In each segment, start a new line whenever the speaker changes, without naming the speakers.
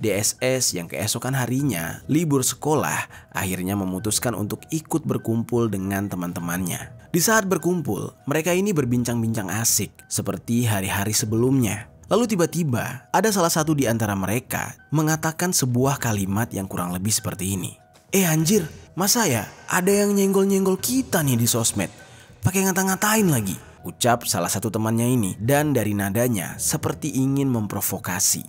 DSS yang keesokan harinya libur sekolah akhirnya memutuskan untuk ikut berkumpul dengan teman-temannya. Di saat berkumpul, mereka ini berbincang-bincang asik seperti hari-hari sebelumnya. Lalu tiba-tiba ada salah satu di antara mereka mengatakan sebuah kalimat yang kurang lebih seperti ini. Anjir, masa ya ada yang nyenggol-nyenggol kita nih di sosmed? Pakai ngata-ngatain lagi, ucap salah satu temannya ini, dan dari nadanya seperti ingin memprovokasi.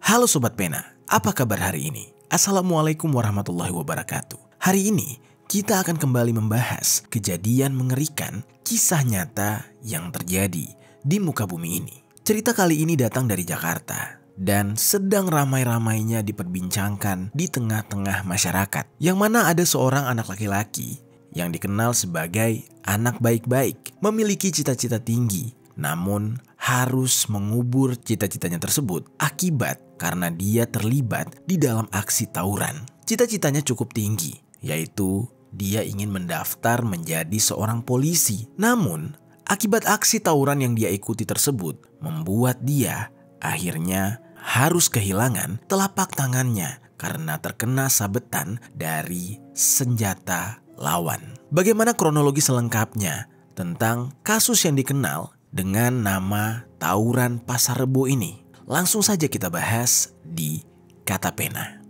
Halo Sobat Pena, apa kabar hari ini? Assalamualaikum warahmatullahi wabarakatuh. Hari ini kita akan kembali membahas kejadian mengerikan kisah nyata yang terjadi di muka bumi ini. Cerita kali ini datang dari Jakarta dan sedang ramai-ramainya diperbincangkan di tengah-tengah masyarakat. Yang mana ada seorang anak laki-laki yang dikenal sebagai anak baik-baik, memiliki cita-cita tinggi, namun harus mengubur cita-citanya tersebut akibat karena dia terlibat di dalam aksi tawuran. Cita-citanya cukup tinggi, yaitu dia ingin mendaftar menjadi seorang polisi. Namun, akibat aksi tawuran yang dia ikuti tersebut membuat dia akhirnya harus kehilangan telapak tangannya karena terkena sabetan dari senjata lawan. Bagaimana kronologi selengkapnya tentang kasus yang dikenal dengan nama tawuran Pasar Rebo ini? Langsung saja kita bahas di Kata Pena.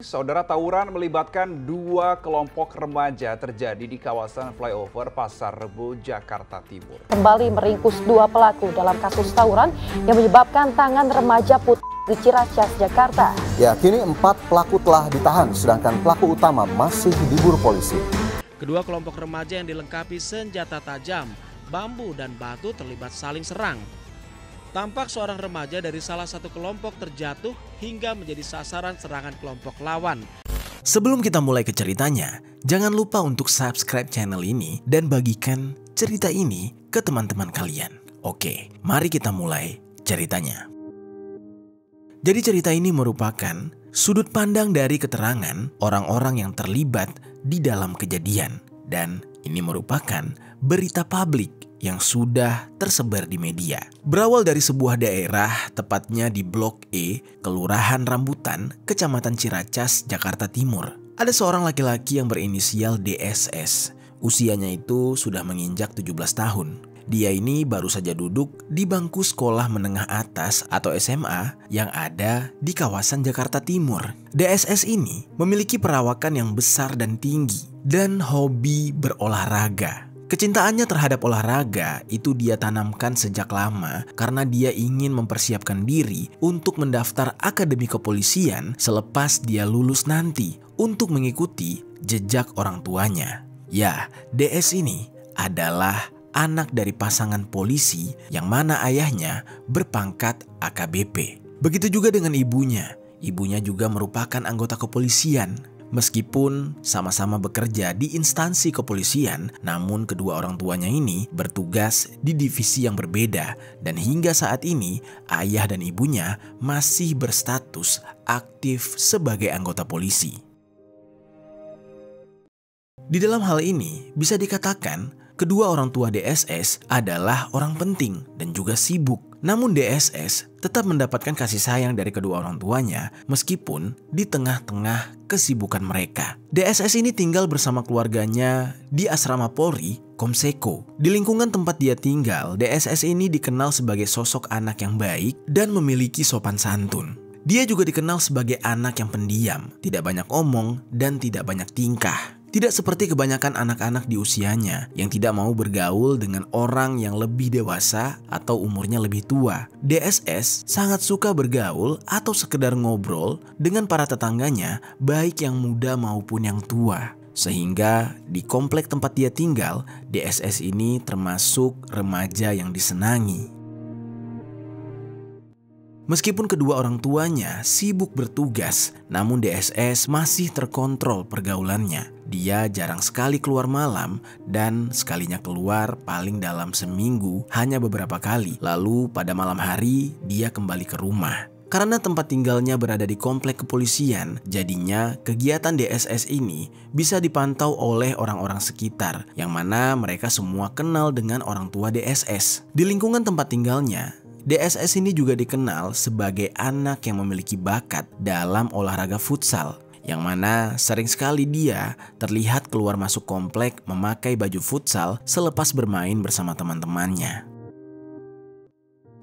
Saudara, tawuran melibatkan dua kelompok remaja terjadi di kawasan flyover Pasar Rebo, Jakarta Timur.
Kembali meringkus dua pelaku dalam kasus tawuran yang menyebabkan tangan remaja putus di Ciracas, Jakarta.
Ya, kini 4 pelaku telah ditahan, sedangkan pelaku utama masih diburu polisi.
Kedua kelompok remaja yang dilengkapi senjata tajam, bambu dan batu terlibat saling serang. Tampak seorang remaja dari salah satu kelompok terjatuh hingga menjadi sasaran serangan kelompok lawan.
Sebelum kita mulai ke ceritanya, jangan lupa untuk subscribe channel ini dan bagikan cerita ini ke teman-teman kalian. Oke, mari kita mulai ceritanya. Jadi cerita ini merupakan sudut pandang dari keterangan orang-orang yang terlibat di dalam kejadian. Dan ini merupakan berita publik yang sudah tersebar di media. Berawal dari sebuah daerah, tepatnya di Blok E, Kelurahan Rambutan, Kecamatan Ciracas, Jakarta Timur. Ada seorang laki-laki yang berinisial DSS. Usianya itu sudah menginjak 17 tahun. Dia ini baru saja duduk di bangku sekolah menengah atas atau SMA yang ada di kawasan Jakarta Timur. DSS ini memiliki perawakan yang besar dan tinggi dan hobi berolahraga. Kecintaannya terhadap olahraga itu dia tanamkan sejak lama karena dia ingin mempersiapkan diri untuk mendaftar akademi kepolisian selepas dia lulus nanti untuk mengikuti jejak orang tuanya. Ya, DS ini adalah anak dari pasangan polisi yang mana ayahnya berpangkat AKBP. Begitu juga dengan ibunya. Ibunya juga merupakan anggota kepolisian. Meskipun sama-sama bekerja di instansi kepolisian, namun kedua orang tuanya ini bertugas di divisi yang berbeda dan hingga saat ini ayah dan ibunya masih berstatus aktif sebagai anggota polisi. Di dalam hal ini bisa dikatakan kedua orang tua DSS adalah orang penting dan juga sibuk. Namun DSS tetap mendapatkan kasih sayang dari kedua orang tuanya meskipun di tengah-tengah kesibukan mereka. DSS ini tinggal bersama keluarganya di asrama Polri, Komseko. Di lingkungan tempat dia tinggal, DSS ini dikenal sebagai sosok anak yang baik dan memiliki sopan santun. Dia juga dikenal sebagai anak yang pendiam, tidak banyak omong dan tidak banyak tingkah. Tidak seperti kebanyakan anak-anak di usianya yang tidak mau bergaul dengan orang yang lebih dewasa atau umurnya lebih tua. DSS sangat suka bergaul atau sekedar ngobrol dengan para tetangganya, baik yang muda maupun yang tua. Sehingga di komplek tempat dia tinggal, DSS ini termasuk remaja yang disenangi. Meskipun kedua orang tuanya sibuk bertugas, namun DSS masih terkontrol pergaulannya. Dia jarang sekali keluar malam dan sekalinya keluar paling dalam seminggu hanya beberapa kali. Lalu pada malam hari dia kembali ke rumah. Karena tempat tinggalnya berada di komplek kepolisian, jadinya kegiatan DSS ini bisa dipantau oleh orang-orang sekitar, yang mana mereka semua kenal dengan orang tua DSS. Di lingkungan tempat tinggalnya, DSS ini juga dikenal sebagai anak yang memiliki bakat dalam olahraga futsal, yang mana sering sekali dia terlihat keluar masuk komplek memakai baju futsal selepas bermain bersama teman-temannya.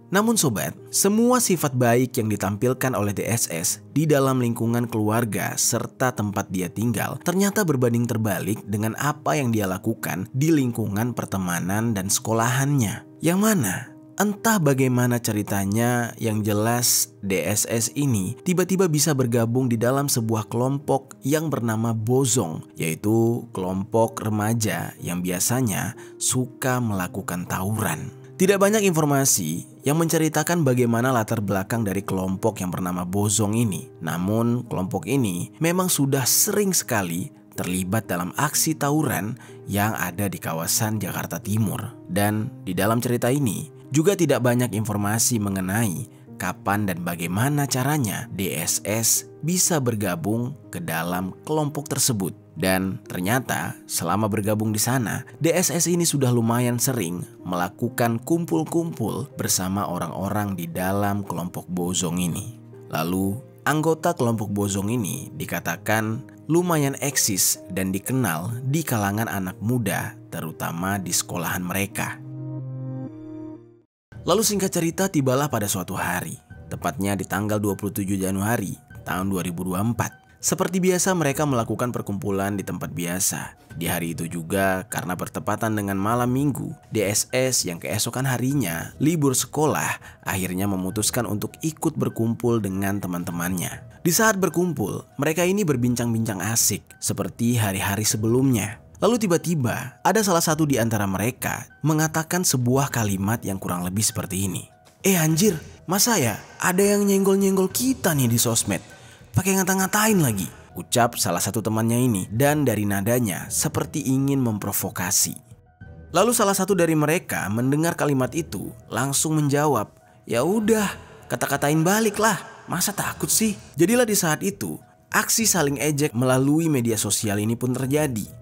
Namun sobat, semua sifat baik yang ditampilkan oleh DSS di dalam lingkungan keluarga serta tempat dia tinggal ternyata berbanding terbalik dengan apa yang dia lakukan di lingkungan pertemanan dan sekolahannya. Yang mana, entah bagaimana ceritanya, yang jelas DSS ini tiba-tiba bisa bergabung di dalam sebuah kelompok yang bernama Bozong, yaitu kelompok remaja yang biasanya suka melakukan tawuran. Tidak banyak informasi yang menceritakan bagaimana latar belakang dari kelompok yang bernama Bozong ini. Namun kelompok ini memang sudah sering sekali terlibat dalam aksi tawuran yang ada di kawasan Jakarta Timur. Dan di dalam cerita ini juga tidak banyak informasi mengenai kapan dan bagaimana caranya DSS bisa bergabung ke dalam kelompok tersebut. Dan ternyata selama bergabung di sana, DSS ini sudah lumayan sering melakukan kumpul-kumpul bersama orang-orang di dalam kelompok Bozong ini. Lalu anggota kelompok Bozong ini dikatakan lumayan eksis dan dikenal di kalangan anak muda, terutama di sekolahan mereka. Lalu singkat cerita, tibalah pada suatu hari, tepatnya di tanggal 27 Januari tahun 2024. Seperti biasa mereka melakukan perkumpulan di tempat biasa. Di hari itu juga karena bertepatan dengan malam minggu, DSS yang keesokan harinya libur sekolah akhirnya memutuskan untuk ikut berkumpul dengan teman-temannya. Di saat berkumpul, mereka ini berbincang-bincang asik seperti hari-hari sebelumnya. Lalu tiba-tiba ada salah satu di antara mereka mengatakan sebuah kalimat yang kurang lebih seperti ini. Anjir, masa ya ada yang nyenggol-nyenggol kita nih di sosmed? Pakai ngata-ngatain lagi, ucap salah satu temannya ini, dan dari nadanya seperti ingin memprovokasi. Lalu salah satu dari mereka mendengar kalimat itu langsung menjawab, ya udah, kata-katain balik lah, masa takut sih? Jadilah di saat itu aksi saling ejek melalui media sosial ini pun terjadi.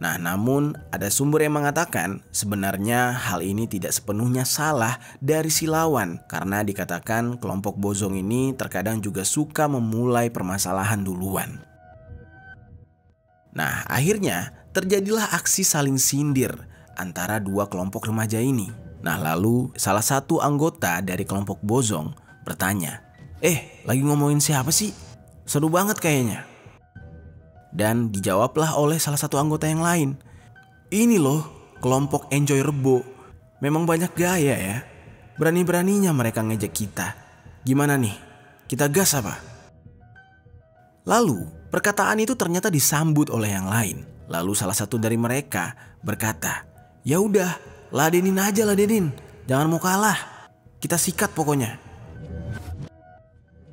Nah, namun ada sumber yang mengatakan sebenarnya hal ini tidak sepenuhnya salah dari si lawan, karena dikatakan kelompok Bozong ini terkadang juga suka memulai permasalahan duluan. Nah, akhirnya terjadilah aksi saling sindir antara dua kelompok remaja ini. Nah, lalu salah satu anggota dari kelompok Bozong bertanya, lagi ngomongin siapa sih? Seru banget kayaknya. Dan dijawablah oleh salah satu anggota yang lain, ini loh kelompok Enjoy Rebo, memang banyak gaya ya, berani-beraninya mereka ngejek kita. Gimana nih, kita gas apa? Lalu perkataan itu ternyata disambut oleh yang lain. Lalu salah satu dari mereka berkata, ya udah, ladenin aja, jangan mau kalah, kita sikat pokoknya.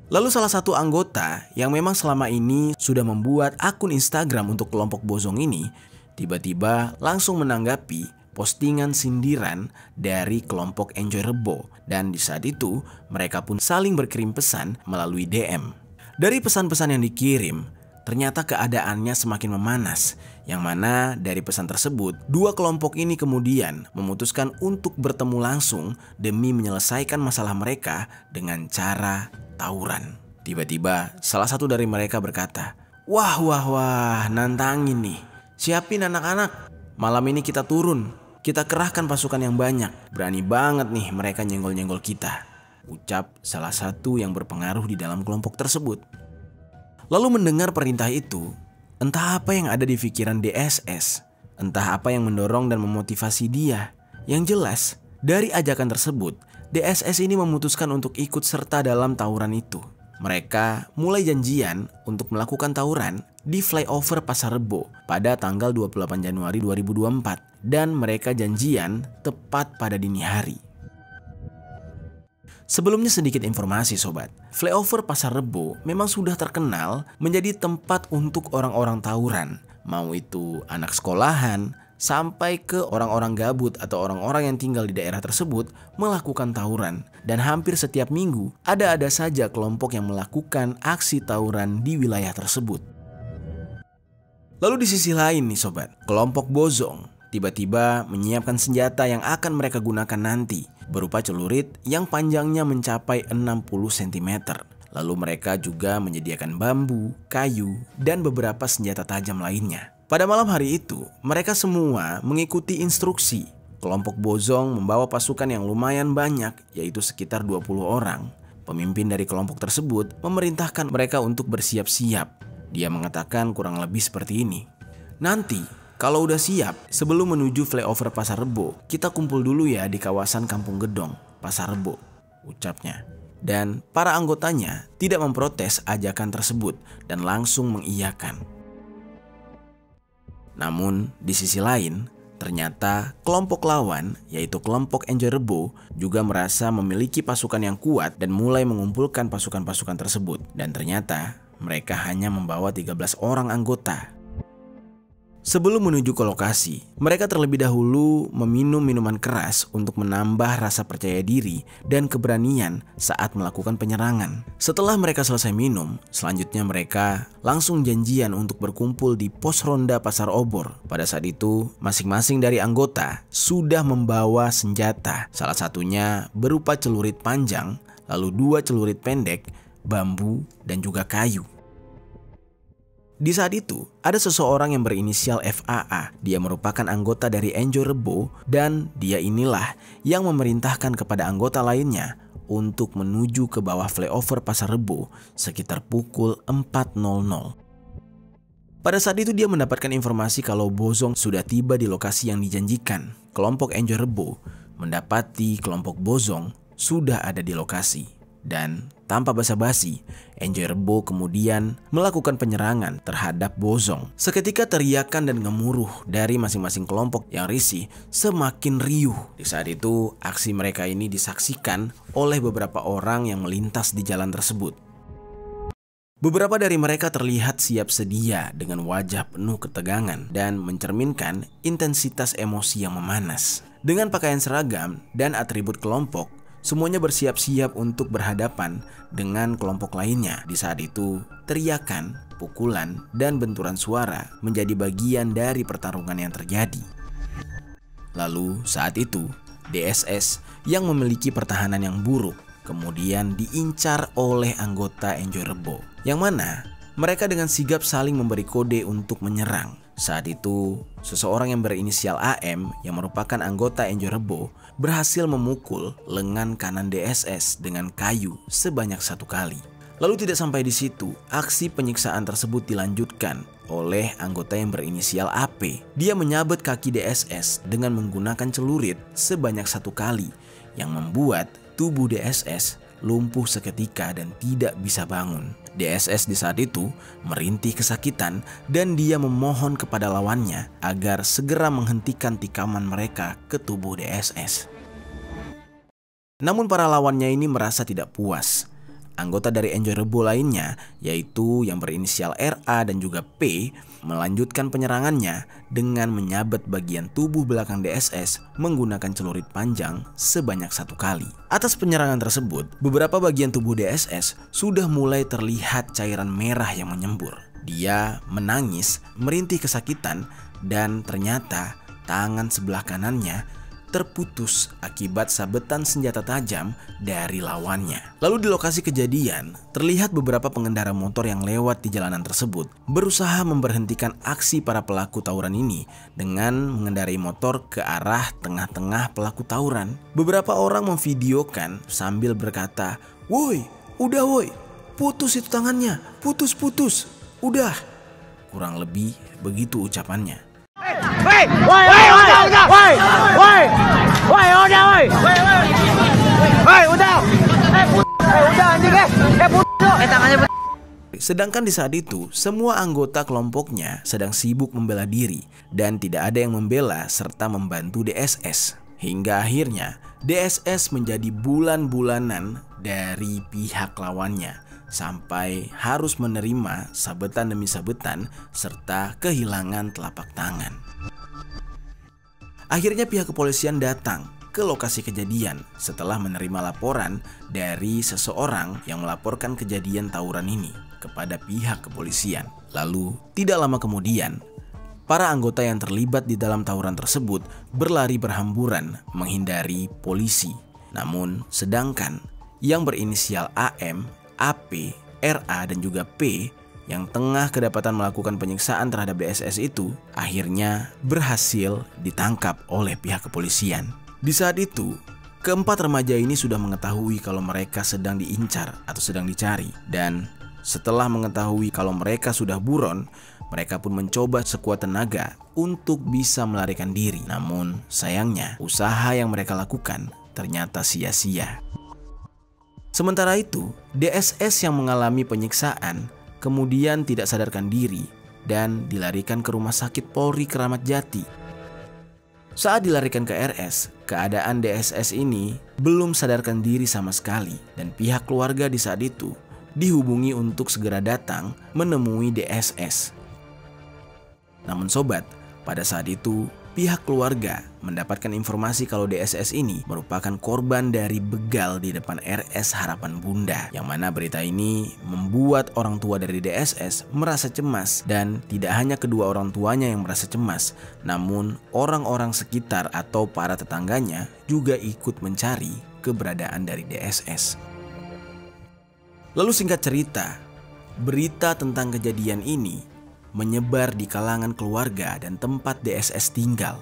Lalu salah satu anggota yang memang selama ini sudah membuat akun Instagram untuk kelompok Bozong ini tiba-tiba langsung menanggapi postingan sindiran dari kelompok Enjoy Rebo, dan di saat itu mereka pun saling berkirim pesan melalui DM. Dari pesan-pesan yang dikirim, ternyata keadaannya semakin memanas, yang mana dari pesan tersebut dua kelompok ini kemudian memutuskan untuk bertemu langsung demi menyelesaikan masalah mereka dengan cara tawuran. Tiba-tiba salah satu dari mereka berkata, wah, nantangin nih, siapin anak-anak, malam ini kita turun, kita kerahkan pasukan yang banyak, berani banget nih mereka nyenggol-nyenggol kita, ucap salah satu yang berpengaruh di dalam kelompok tersebut. Lalu mendengar perintah itu, entah apa yang ada di pikiran DSS, entah apa yang mendorong dan memotivasi dia. Yang jelas, dari ajakan tersebut, DSS ini memutuskan untuk ikut serta dalam tawuran itu. Mereka mulai janjian untuk melakukan tawuran di flyover Pasar Rebo pada tanggal 28 Januari 2024, dan mereka janjian tepat pada dini hari. Sebelumnya sedikit informasi sobat, flyover Pasar Rebo memang sudah terkenal menjadi tempat untuk orang-orang tawuran, mau itu anak sekolahan sampai ke orang-orang gabut atau orang-orang yang tinggal di daerah tersebut melakukan tawuran. Dan hampir setiap minggu ada saja kelompok yang melakukan aksi tawuran di wilayah tersebut. Lalu di sisi lain nih sobat, kelompok Bozong tiba-tiba menyiapkan senjata yang akan mereka gunakan nanti, berupa celurit yang panjangnya mencapai 60 cm. Lalu mereka juga menyediakan bambu, kayu, dan beberapa senjata tajam lainnya. Pada malam hari itu, mereka semua mengikuti instruksi. Kelompok Bozong membawa pasukan yang lumayan banyak, yaitu sekitar 20 orang. Pemimpin dari kelompok tersebut memerintahkan mereka untuk bersiap-siap. Dia mengatakan kurang lebih seperti ini. Nanti, kalau udah siap, sebelum menuju flyover Pasar Rebo, kita kumpul dulu ya di kawasan Kampung Gedong, Pasar Rebo, ucapnya. Dan para anggotanya tidak memprotes ajakan tersebut dan langsung mengiyakan. Namun di sisi lain, ternyata kelompok lawan, yaitu kelompok Enjoy Rebo, juga merasa memiliki pasukan yang kuat dan mulai mengumpulkan pasukan-pasukan tersebut. Dan ternyata mereka hanya membawa 13 orang anggota. Sebelum menuju ke lokasi, mereka terlebih dahulu meminum minuman keras untuk menambah rasa percaya diri dan keberanian saat melakukan penyerangan. Setelah mereka selesai minum, selanjutnya mereka langsung janjian untuk berkumpul di pos ronda Pasar Obor. Pada saat itu, masing-masing dari anggota sudah membawa senjata, salah satunya berupa celurit panjang, lalu 2 celurit pendek, bambu, dan juga kayu. Di saat itu, ada seseorang yang berinisial FAA. Dia merupakan anggota dari Enjoy Rebo dan dia inilah yang memerintahkan kepada anggota lainnya untuk menuju ke bawah flyover Pasar Rebo sekitar pukul 4.00. Pada saat itu dia mendapatkan informasi kalau Bozong sudah tiba di lokasi yang dijanjikan. Kelompok Enjoy Rebo mendapati kelompok Bozong sudah ada di lokasi. Dan tanpa basa-basi, Enjoy Rebo kemudian melakukan penyerangan terhadap Bozong. Seketika teriakan dan gemuruh dari masing-masing kelompok yang risih semakin riuh. Di saat itu, aksi mereka ini disaksikan oleh beberapa orang yang melintas di jalan tersebut. Beberapa dari mereka terlihat siap sedia dengan wajah penuh ketegangan dan mencerminkan intensitas emosi yang memanas. Dengan pakaian seragam dan atribut kelompok, semuanya bersiap-siap untuk berhadapan dengan kelompok lainnya. Di saat itu, teriakan, pukulan, dan benturan suara menjadi bagian dari pertarungan yang terjadi. Lalu saat itu, DSS yang memiliki pertahanan yang buruk kemudian diincar oleh anggota Enjoy Rebo, yang mana mereka dengan sigap saling memberi kode untuk menyerang. Saat itu, seseorang yang berinisial AM yang merupakan anggota Enjoy Rebo berhasil memukul lengan kanan DSS dengan kayu sebanyak 1 kali. Lalu tidak sampai di situ, aksi penyiksaan tersebut dilanjutkan oleh anggota yang berinisial AP. Dia menyabet kaki DSS dengan menggunakan celurit sebanyak 1 kali yang membuat tubuh DSS lumpuh seketika dan tidak bisa bangun. DSS di saat itu merintih kesakitan dan dia memohon kepada lawannya agar segera menghentikan tikaman mereka ke tubuh DSS. Namun para lawannya ini merasa tidak puas. Anggota dari Enjoy Rebo lainnya, yaitu yang berinisial RA dan juga P, melanjutkan penyerangannya dengan menyabet bagian tubuh belakang DSS menggunakan celurit panjang sebanyak 1 kali. Atas penyerangan tersebut, beberapa bagian tubuh DSS sudah mulai terlihat cairan merah yang menyembur. Dia menangis, merintih kesakitan, dan ternyata tangan sebelah kanannya terputus akibat sabetan senjata tajam dari lawannya. Lalu di lokasi kejadian, terlihat beberapa pengendara motor yang lewat di jalanan tersebut berusaha memberhentikan aksi para pelaku tawuran ini dengan mengendarai motor ke arah tengah-tengah pelaku tawuran. Beberapa orang memvideokan sambil berkata, "Woi, udah woi, putus itu tangannya, putus, udah." Kurang lebih begitu ucapannya. Sedangkan di saat itu, semua anggota kelompoknya sedang sibuk membela diri dan tidak ada yang membela serta membantu DSS. Hingga akhirnya DSS menjadi bulan-bulanan dari pihak lawannya, sampai harus menerima sabetan demi sabetan serta kehilangan telapak tangan. Akhirnya pihak kepolisian datang ke lokasi kejadian setelah menerima laporan dari seseorang yang melaporkan kejadian tawuran ini kepada pihak kepolisian. Lalu, tidak lama kemudian, para anggota yang terlibat di dalam tawuran tersebut berlari berhamburan menghindari polisi. Namun, sedangkan yang berinisial AM, AP, RA, dan juga P yang tengah kedapatan melakukan penyiksaan terhadap DSS itu akhirnya berhasil ditangkap oleh pihak kepolisian. Di saat itu, keempat remaja ini sudah mengetahui kalau mereka sedang diincar atau sedang dicari. Dan setelah mengetahui kalau mereka sudah buron, mereka pun mencoba sekuat tenaga untuk bisa melarikan diri. Namun sayangnya, usaha yang mereka lakukan ternyata sia-sia. Sementara itu, DSS yang mengalami penyiksaan kemudian tidak sadarkan diri dan dilarikan ke Rumah Sakit Polri Kramat Jati. Saat dilarikan ke RS, keadaan DSS ini belum sadarkan diri sama sekali dan pihak keluarga di saat itu dihubungi untuk segera datang menemui DSS. Namun sobat, pada saat itu pihak keluarga mendapatkan informasi kalau DSS ini merupakan korban dari begal di depan RS Harapan Bunda, yang mana berita ini membuat orang tua dari DSS merasa cemas. Dan tidak hanya kedua orang tuanya yang merasa cemas, namun orang-orang sekitar atau para tetangganya juga ikut mencari keberadaan dari DSS. Lalu singkat cerita, berita tentang kejadian ini menyebar di kalangan keluarga dan tempat DSS tinggal.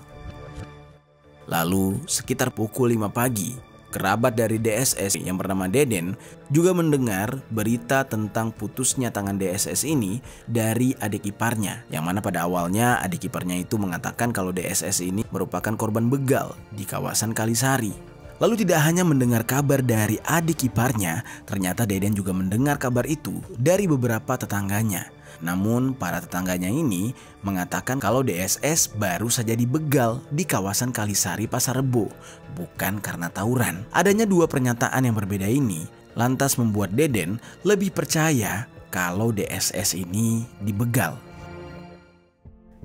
Lalu sekitar pukul 5 pagi, kerabat dari DSS yang bernama Deden juga mendengar berita tentang putusnya tangan DSS ini dari adik iparnya, yang mana pada awalnya adik iparnya itu mengatakan kalau DSS ini merupakan korban begal di kawasan Kalisari. Lalu tidak hanya mendengar kabar dari adik iparnya, ternyata Deden juga mendengar kabar itu dari beberapa tetangganya. Namun para tetangganya ini mengatakan kalau DSS baru saja dibegal di kawasan Kalisari Pasar Rebo, bukan karena tawuran. Adanya dua pernyataan yang berbeda ini lantas membuat Deden lebih percaya kalau DSS ini dibegal.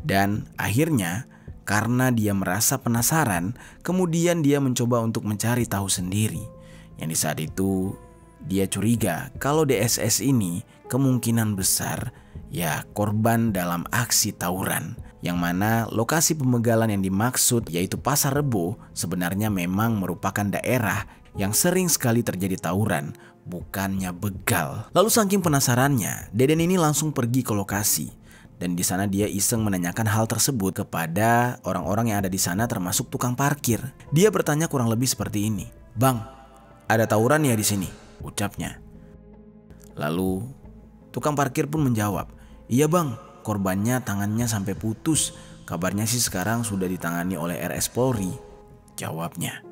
Dan akhirnya karena dia merasa penasaran, kemudian dia mencoba untuk mencari tahu sendiri. Yang di saat itu dia curiga kalau DSS ini kemungkinan besar ya korban dalam aksi tawuran, yang mana lokasi pembegalan yang dimaksud yaitu Pasar Rebo sebenarnya memang merupakan daerah yang sering sekali terjadi tawuran, bukannya begal. Lalu saking penasarannya, Deden ini langsung pergi ke lokasi. Dan di sana dia iseng menanyakan hal tersebut kepada orang-orang yang ada di sana, termasuk tukang parkir. Dia bertanya kurang lebih seperti ini, "Bang, ada tawuran ya di sini?" ucapnya. Lalu tukang parkir pun menjawab, "Iya bang, korbannya tangannya sampai putus. Kabarnya sih sekarang sudah ditangani oleh RS Polri," jawabnya.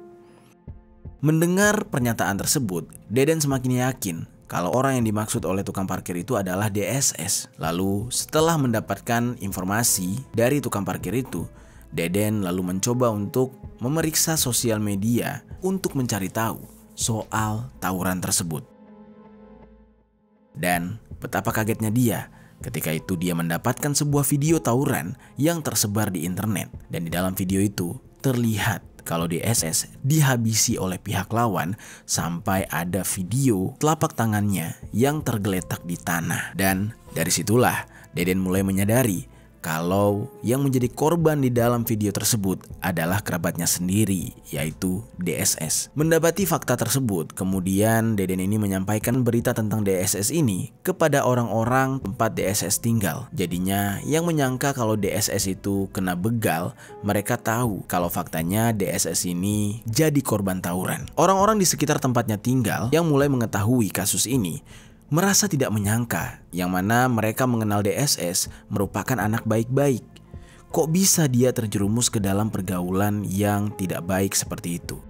Mendengar pernyataan tersebut, Deden semakin yakin kalau orang yang dimaksud oleh tukang parkir itu adalah DSS. Lalu setelah mendapatkan informasi dari tukang parkir itu, Deden lalu mencoba untuk memeriksa sosial media untuk mencari tahu soal tawuran tersebut. Dan betapa kagetnya dia ketika itu dia mendapatkan sebuah video tawuran yang tersebar di internet. Dan di dalam video itu terlihat kalau DSS dihabisi oleh pihak lawan sampai ada video telapak tangannya yang tergeletak di tanah. Dan dari situlah Deden mulai menyadari kalau yang menjadi korban di dalam video tersebut adalah kerabatnya sendiri, yaitu DSS. Mendapati fakta tersebut, kemudian Deden ini menyampaikan berita tentang DSS ini kepada orang-orang tempat DSS tinggal. Jadinya yang menyangka kalau DSS itu kena begal, mereka tahu kalau faktanya DSS ini jadi korban tawuran. Orang-orang di sekitar tempatnya tinggal yang mulai mengetahui kasus ini merasa tidak menyangka, yang mana mereka mengenal DSS merupakan anak baik-baik. Kok bisa dia terjerumus ke dalam pergaulan yang tidak baik seperti itu?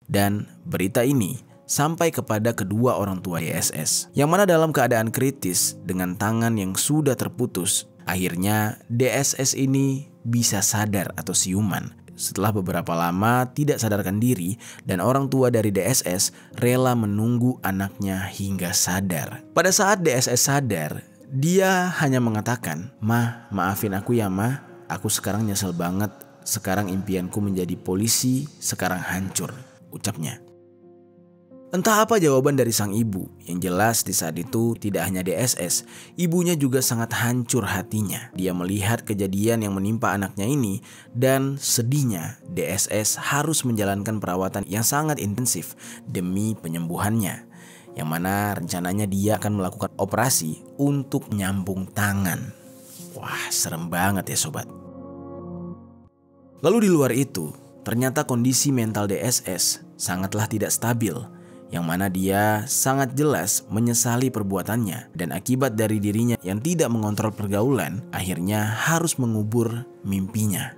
Dan berita ini sampai kepada kedua orang tua DSS, yang mana dalam keadaan kritis dengan tangan yang sudah terputus. Akhirnya DSS ini bisa sadar atau siuman setelah beberapa lama tidak sadarkan diri, dan orang tua dari DSS rela menunggu anaknya hingga sadar. Pada saat DSS sadar, dia hanya mengatakan, "Ma, maafin aku ya ma, Aku sekarang nyesel banget, sekarang impianku menjadi polisi sekarang hancur, ucapnya. Entah apa jawaban dari sang ibu, yang jelas di saat itu tidak hanya DSS, ibunya juga sangat hancur hatinya. Dia melihat kejadian yang menimpa anaknya ini dan sedihnya DSS harus menjalankan perawatan yang sangat intensif demi penyembuhannya. Yang mana rencananya dia akan melakukan operasi untuk menyambung tangan. Wah, serem banget ya sobat. Lalu di luar itu, ternyata kondisi mental DSS sangatlah tidak stabil, yang mana dia sangat jelas menyesali perbuatannya dan akibat dari dirinya yang tidak mengontrol pergaulan, akhirnya harus mengubur mimpinya.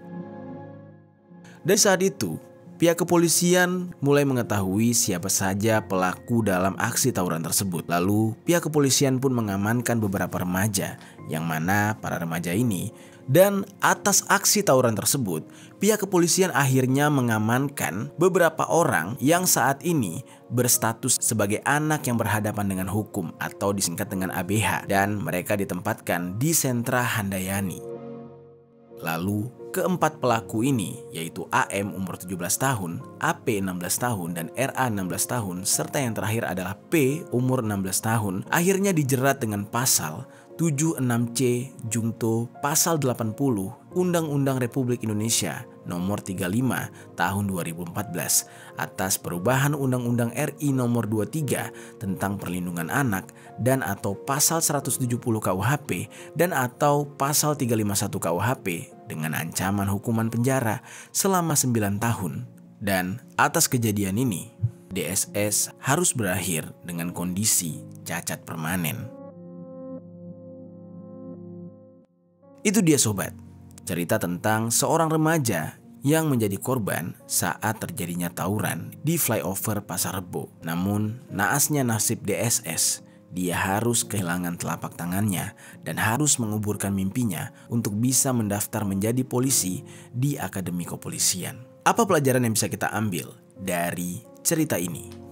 Dari saat itu, pihak kepolisian mulai mengetahui siapa saja pelaku dalam aksi tawuran tersebut. Lalu pihak kepolisian pun mengamankan beberapa remaja, yang mana para remaja ini, dan atas aksi tawuran tersebut, pihak kepolisian akhirnya mengamankan beberapa orang yang saat ini berstatus sebagai anak yang berhadapan dengan hukum atau disingkat dengan ABH, dan mereka ditempatkan di sentra Handayani. Lalu keempat pelaku ini, yaitu AM umur 17 tahun, AP 16 tahun, dan RA 16 tahun, serta yang terakhir adalah P umur 16 tahun, akhirnya dijerat dengan pasal 76C Jungto pasal 80 Undang-Undang Republik Indonesia nomor 35 tahun 2014 atas perubahan Undang-Undang RI nomor 23 tentang perlindungan anak dan atau pasal 170 KUHP dan atau pasal 351 KUHP dengan ancaman hukuman penjara selama 9 tahun. Dan atas kejadian ini, DSS harus berakhir dengan kondisi cacat permanen. Itu dia sobat, cerita tentang seorang remaja yang menjadi korban saat terjadinya tawuran di flyover Pasar Rebo. Namun naasnya nasib DSS, dia harus kehilangan telapak tangannya dan harus menguburkan mimpinya untuk bisa mendaftar menjadi polisi di Akademi Kepolisian. Apa pelajaran yang bisa kita ambil dari cerita ini?